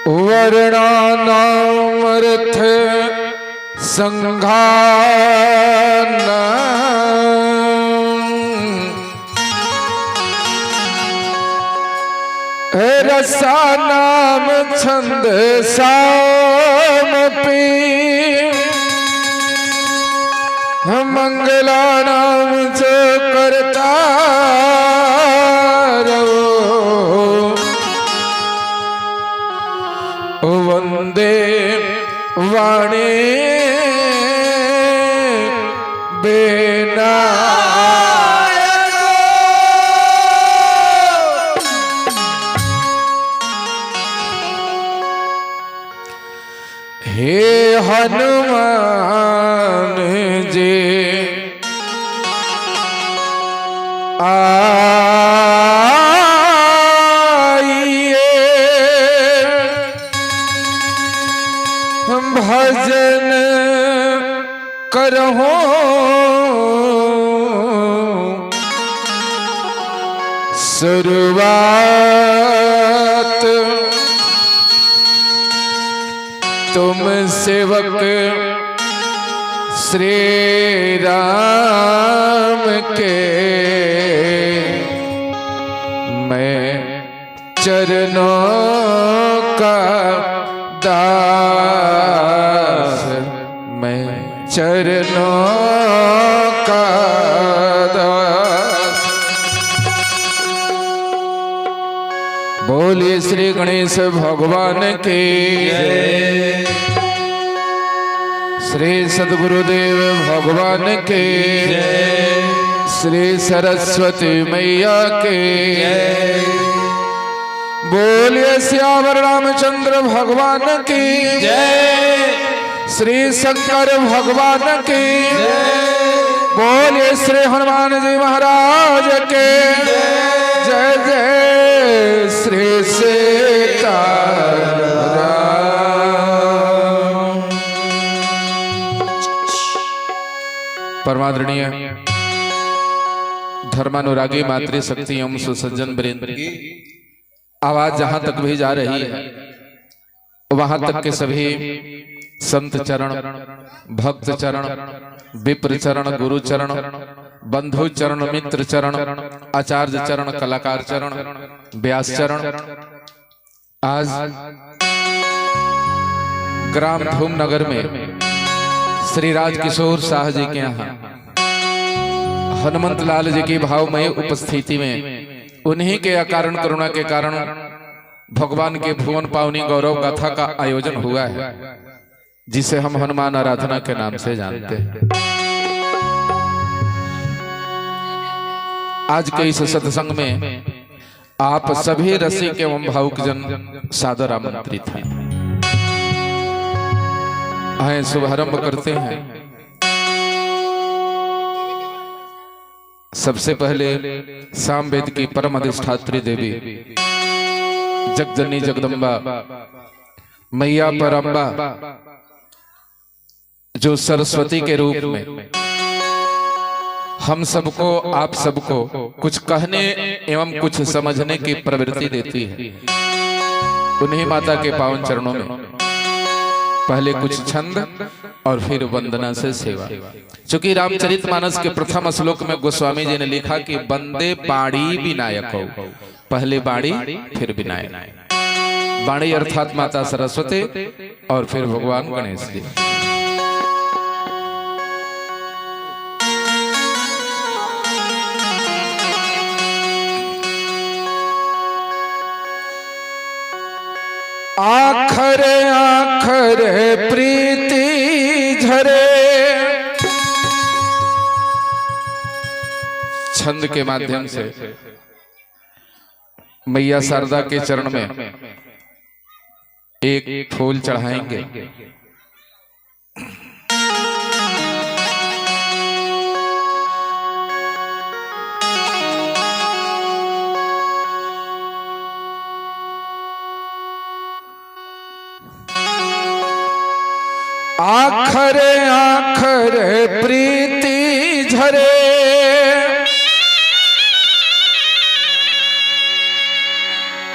वर्णानामर्थ संघान रसानाम छंद सामपि मंगलानाम च कर्ता वंदे वाणी बेना हे हनुमान जी आइए भजन करहो शुरुआत तुम सेवक श्री राम के मैं चरणों का दास मैं चरणों का दास। बोलिए श्री गणेश भगवान की जय। श्री सद्गुरुदेव भगवान के जय। श्री सरस्वती मैया के जय। बोलिए श्यावर रामचंद्र भगवान की जय। श्री शंकर भगवान की जय। बोलिए श्री हनुमान जी महाराज के जय जय। श्री सीताराम। परमादरणीय धर्मानुरागी मातृशक्ति एवं सुसज्जन वृंद, आवाज जहां तक भी जा रही है वहां तक के सभी संत चरण, भक्त चरण, विप्र चरण, गुरु चरण, बंधु चरण, मित्र चरण, आचार्य चरण, कलाकार चरण, व्यास चरण। आज ग्राम धूमनगर में श्री राजकिशोर शाह जी के यहाँ हनुमंत लाल जी की भावमय उपस्थिति में उन्हीं के अकारण करुणा के कारण भगवान के भुवन पावनी गौरव गाथा का आयोजन हुआ है, जिसे हम हनुमान आराधना के नाम से जानते हैं। आज के इस सत्संग में आप सभी रसिक एवं भावुक जन सादर आमंत्रित हैं। आए शुभारंभ करते हैं। सबसे पहले सामवेद की परम अधिष्ठात्री देवी जगजननी जगदम्बा मैया परम्बा, जो सरस्वती के रूप में हम सबको, आप सबको कुछ कहने एवं कुछ समझने की प्रवृत्ति देती है, उन्हीं माता के पावन चरणों में पहले कुछ छंद और फिर वंदना से सेवा। चूंकि रामचरितमानस के प्रथम श्लोक में गोस्वामी जी ने लिखा कि वंदे बाणी विनायक हो, पहले बाणी फिर विनायक। बाणी अर्थात माता सरस्वती और फिर भगवान गणेश जी। आखरे आखरे प्रीति झरे, छंद के माध्यम से मैया शारदा के चरण में एक फूल चढ़ाएंगे। आखरे आखरे प्रीति झरे,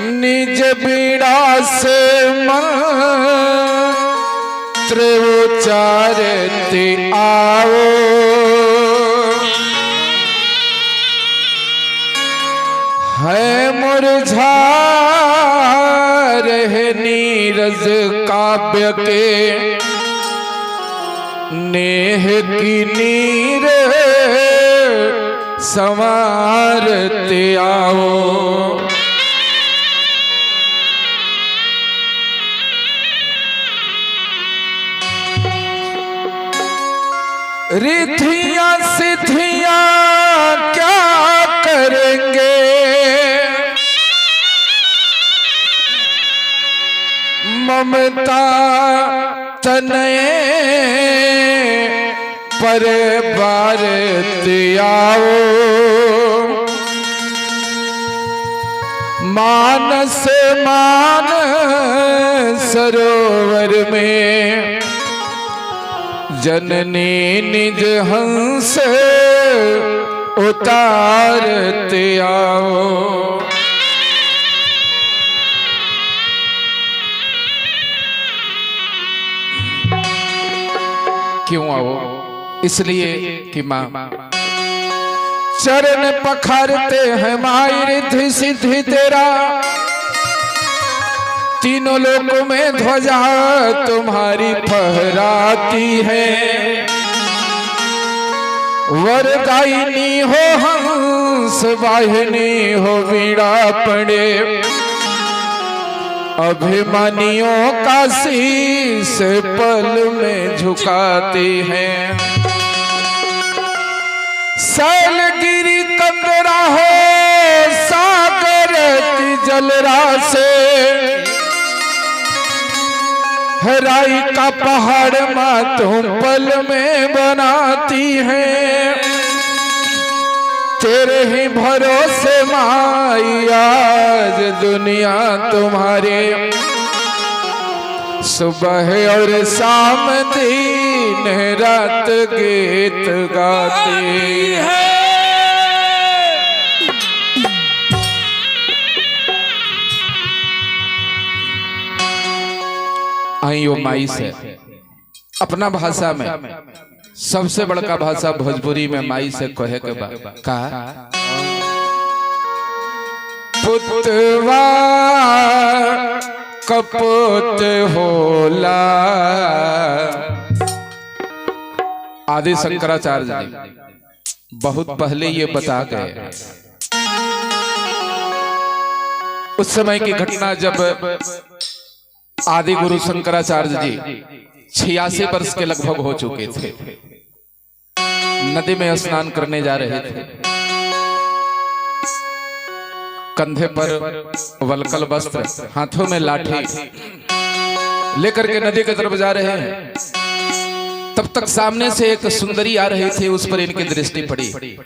निज बीड़ा से मंत्र उचारते आओ, है मुरझा रहे नीरज काव्य के, नेह की नीर संवारते आओ। रिद्धियां सिद्धियां क्या करेंगे, ममता तनये पर बारत आओ, मानस मान सरोवर में जननी निज हंस उतारते आओ। क्यों आओ? इसलिए कि मां चरण पखारते हैं माई रिद्धि सिद्धि तेरा, तीनों लोकों में ध्वजा तुम्हारी फहराती है, वरदायिनी हो हंस वाहिनी हो वीणा पड़े, अभिमानियों का शीश पल में झुकाती हैं, शैलगिरी कंदरा हो सागर की जलराशि, राई का पहाड़ मां तुम पल में बनाती हैं, तेरे ही भरोसे माई आज दुनिया तुम्हारे, सुबह और शाम दिन रात गीत गाती है। आइयो माई से अपना भाषा में सबसे बड़का भाषा भोजपुरी में माई से कहे के बा का पुतवा कपूत होला। आदि शंकराचार्य जी बहुत पहले ये बता गए। उस समय की घटना जब आदि गुरु शंकराचार्य जी 86 वर्ष के लगभग हो चुके थे, नदी में स्नान करने जा रहे थे, कंधे पर वलकल वस्त्र, हाथों में लाठी लेकर के नदी की तरफ जा रहे हैं। तब तक सामने से एक सुंदरी आ रही थी, उस पर इनकी दृष्टि पड़ी।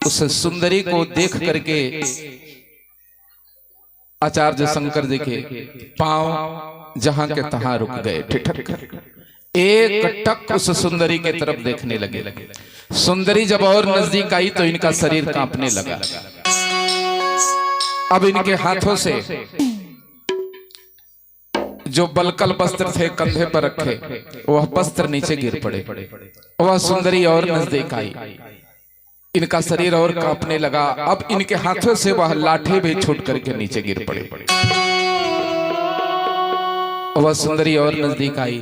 उस सुंदरी को देख करके आचार्य शंकर जी के पांव जहां के तहां रुक गए, ठिठक कर एक टक उस सुंदरी के तरफ देखने लगे। सुंदरी जब और नजदीक आई तो इनका शरीर कांपने लगा। अब इनके हाथों से जो बलकल वस्त्र थे कंधे पर रखे, वह वस्त्र नीचे गिर पड़े। वह सुंदरी और नजदीक आई, इनका शरीर और कांपने लगा। अब इनके हाथों से वह लाठी भी छूट करके नीचे गिर पड़े। वह सुंदरी और नजदीक आई,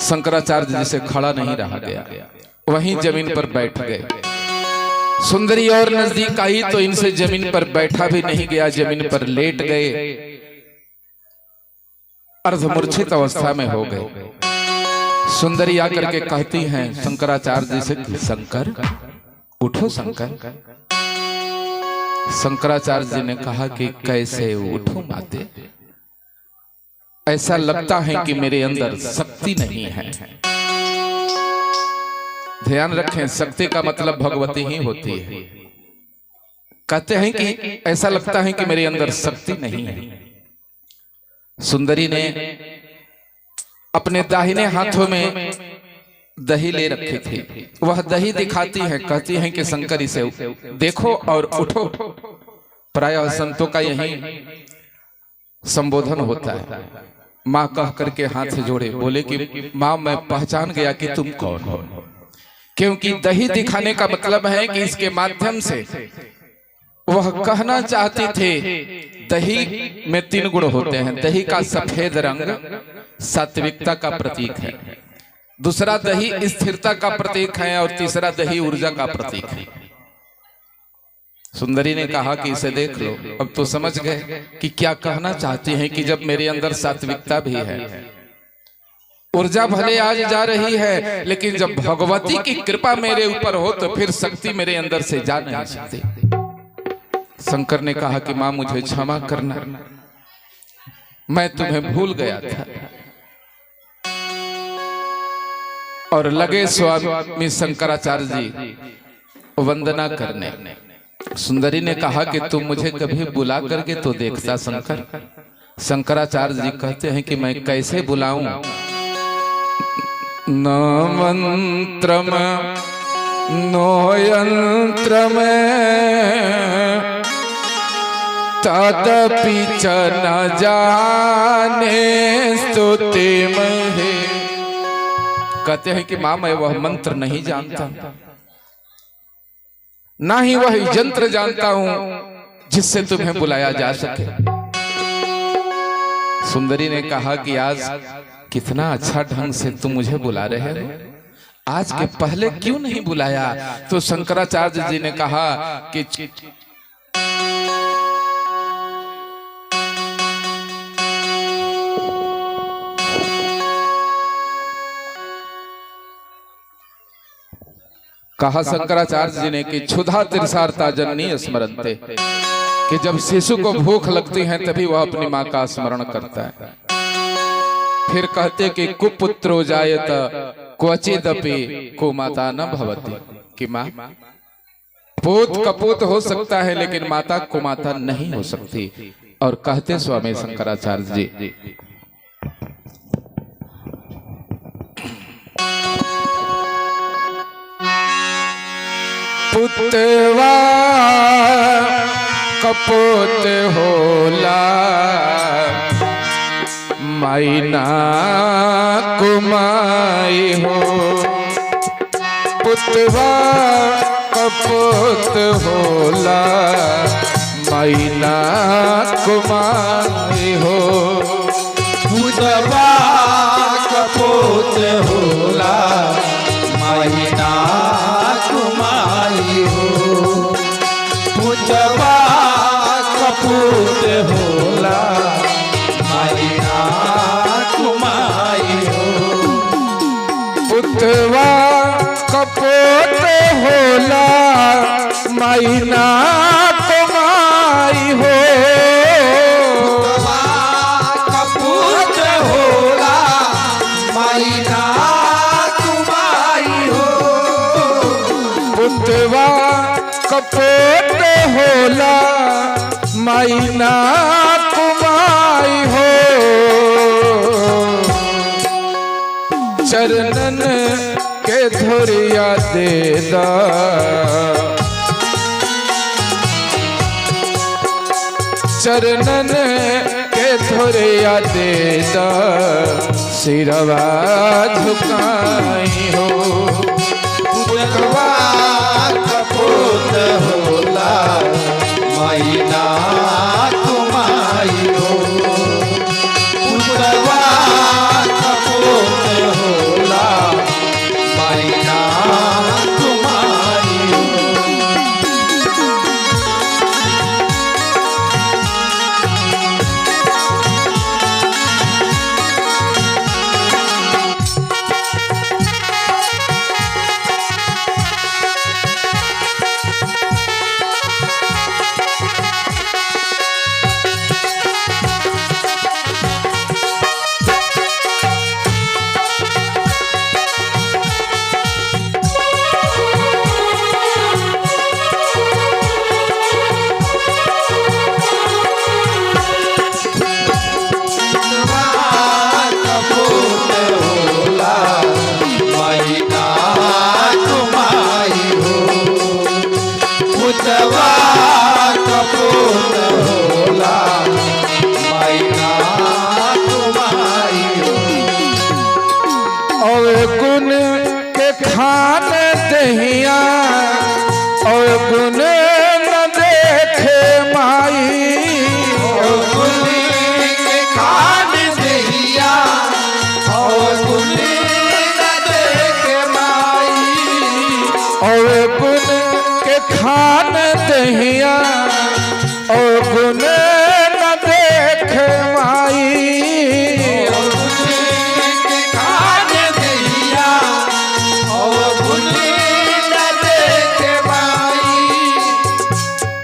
शंकराचार्य जी से खड़ा नहीं रहा गया, वहीं जमीन पर बैठ गए। सुंदरी और नजदीक आई तो इनसे जमीन पर बैठा भी नहीं गया, जमीन पर लेट गए, अर्धमूर्छित अवस्था में हो गए। सुंदरी आकर के कहती हैं शंकराचार्य जी से, शंकर उठो शंकर। शंकराचार्य जी ने कहा कि कैसे उठो माते, ऐसा लगता है कि मेरे अंदर शक्ति नहीं है। ध्यान रखें, शक्ति का मतलब भगवती ही होती है। कहते हैं कि ऐसा लगता है कि मेरे अंदर शक्ति नहीं है। सुंदरी ने अपने दाहिने हाथों में दही ले रखी थी, वह दही दिखाती है, कहती है कि शंकर इसे देखो और उठो। प्रायः संतों का यही संबोधन होता है। माँ कह करके हाथ जोड़े बोले कि माँ मैं पहचान गया कि तुम कौन हो, क्योंकि दही दिखाने का मतलब है कि इसके माध्यम से वह कहना चाहते थे दही में 3 गुण होते हैं। दही का सफेद रंग सात्विकता का प्रतीक है, दूसरा दही स्थिरता का प्रतीक है और तीसरा दही ऊर्जा का प्रतीक है। सुंदरी ने कहा कि इसे देख लो, अब तो समझ गए कि क्या कहना चाहते हैं कि जब मेरे अंदर सात्विकता भी है, ऊर्जा भले आज जा रही है, लेकिन जब भगवती की कृपा मेरे ऊपर हो तो फिर शक्ति मेरे अंदर से जा नहीं सकती। शंकर ने कहा कि मां मुझे क्षमा करना, मैं तुम्हें भूल गया था। और लगे स्वामी शंकराचार्य जी वंदना करने। सुंदरी ने कहा कि तुम मुझे कभी बुला करके तो देखता शंकर। शंकराचार्य जी कहते हैं कि मैं कैसे बुलाऊं, न मंत्रम नो यंत्रम तदपि च न जाने स्तुति महे। कहते हैं कि मां मैं वह मंत्र नहीं जानता, ना ही वह यंत्र जानता हूं जिससे तुम्हें बुलाया जा सके। सुंदरी ने कहा कि आज कितना अच्छा ढंग से तुम मुझे बुला रहे हो, आज के पहले क्यों नहीं बुलाया? तो शंकराचार्य जी ने कहा कि कहा शंकराचार्य जी ने कि क्षुधा तिरसारता जननी स्मरन्ते, कि जब शिशु को भूख लगती है तभी वह अपनी मां का स्मरण करता है। फिर कहते कि कुपुत्रो जायत क्वचिदपि कुमाता न भवति, कि मां पूत कपूत हो सकता है लेकिन माता कुमाता नहीं हो सकती। और कहते स्वामी शंकराचार्य जी पुतवा कपूत होला मायना कुमाई हो, पुतवा कपूत होला मायना कुमाई हो, पुतवा कपूत होला मायना कुमाई हो, पुतवा कपूत होला मायना कुमाई हो, पुतवा कपूत होला मायना कुमाई हो, कपूत होला मायना कुमाई हो, पुतवा कपूत होला मायना कुमाई हो, चरणन के धुरिया देदा चरणन के धुरिया देदा सिरवा झुकाई हो, पुतवा कपूत होला मायना कुमाई हो, पुतवा कपूत होला मायना कुमाई हो। पुतवा कपूत कपूत होला माइना तुम्हारी हो। और गुण के खान दहिया और गुण न देखे माई। और गुण के खान दहिया और गुण न देखे माई। और गुण के खान दहिया और गुण न देखे माई। और गुण के खान दहिया और गुण न देखे माई।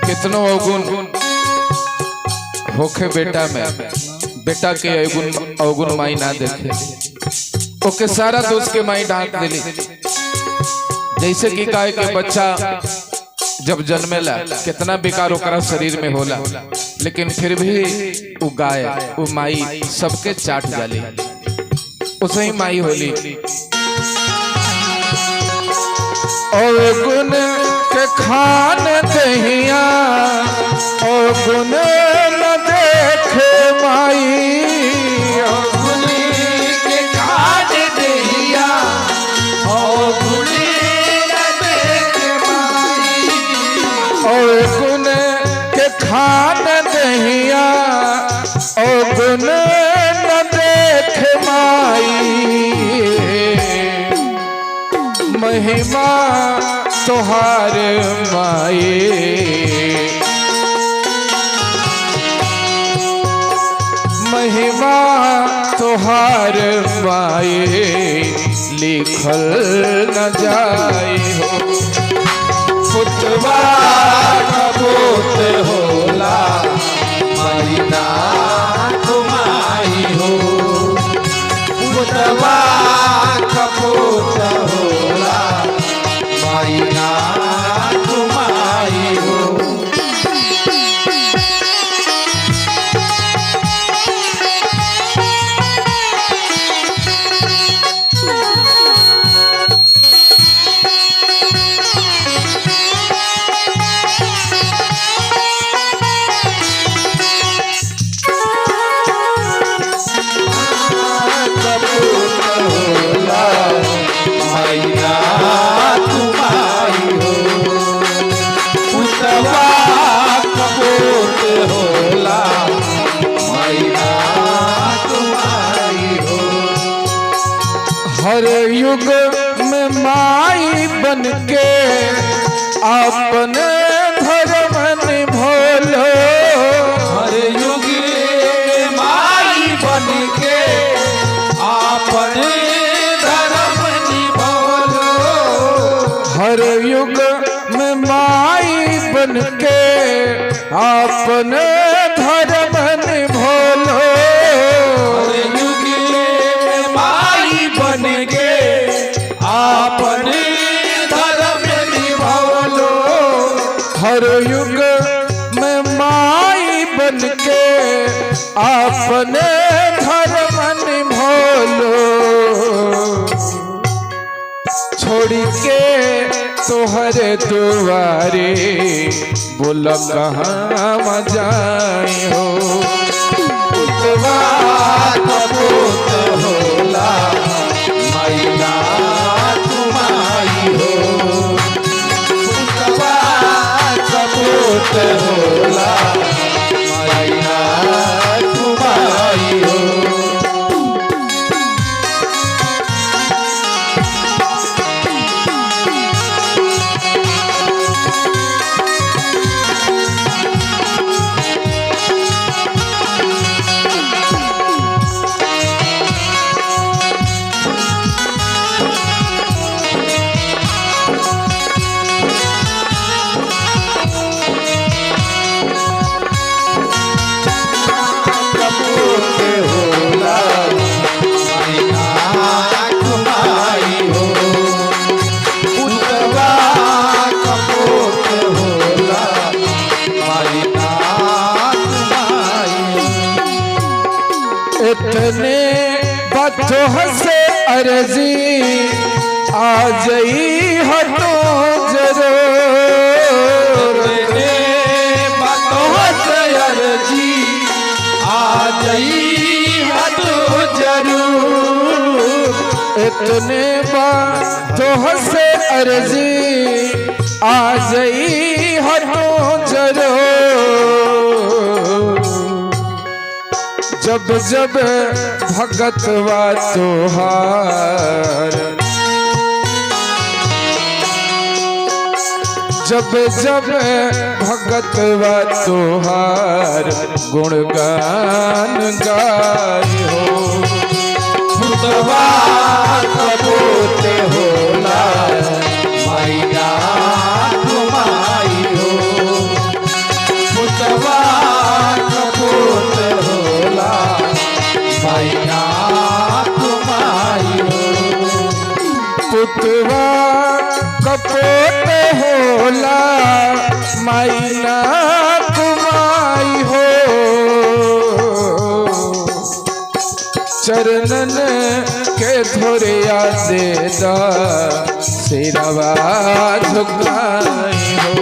कितनो अवगुण होखे बेटा में, बेटा के अवगुण माई ना देखे, ओके सारा दोष के माई डांट दिली। जैसे कि गाय के बच्चा जब जन्मेला कितना बेकार ओकरा शरीर में होला, लेकिन फिर भी वो गाय वो माई सबके चाट जाली, उसे ही माई होली। और गुण के खान दहिया और गुण न देखे माई। और गुण के खान दहिया और गुण न देखे माई। और गुण के खान दहिया और गुण न देखे माई। महिमा तोहार माई, महिमा तोहार माई लिखल न जाई हो। पुतवा कपूत होला माइना तुम्हारी हो। पुतवा कपूत होला माइना तुम्हारी हो। कपूत होला माइना तुम्हारी हो। पुतवा कपूत होला माइना तुम्हारी हो। हर युग में माई बन के अपन धर्म निभोलो। हर युग में माई बन के आपन धर्म निभोलो। हर युग में माई बन के अपन धर्म निभोलो। हर युग में माई बन के आपन धर्म निभोलो। हर युग में माई बन के अपने धर्म निभोलो। छोड़ के तोहरे दुआरे बोल कहाँ जाई हो। पुतवा कपूत होला माइना तुम्हारी हो। पुतवा कपूत होला माइना तुम्हारी हो। इतने बातों से अर्जी आ जाई हो तो जरूर। बातों इतने बातों से अर्जी आ गई हटो जरो जब जब भगतवा तोहार जब जब भगतवा तोहार गुणगान गाय हो पुतवा कपूत होला मैना कुमाई हो पुतवा कपूत होला मैना कुमाई हो पुतवा कपोत होला मैना कुमाई हो चरणन के धोरिया देदा सिरवा झुकाई हो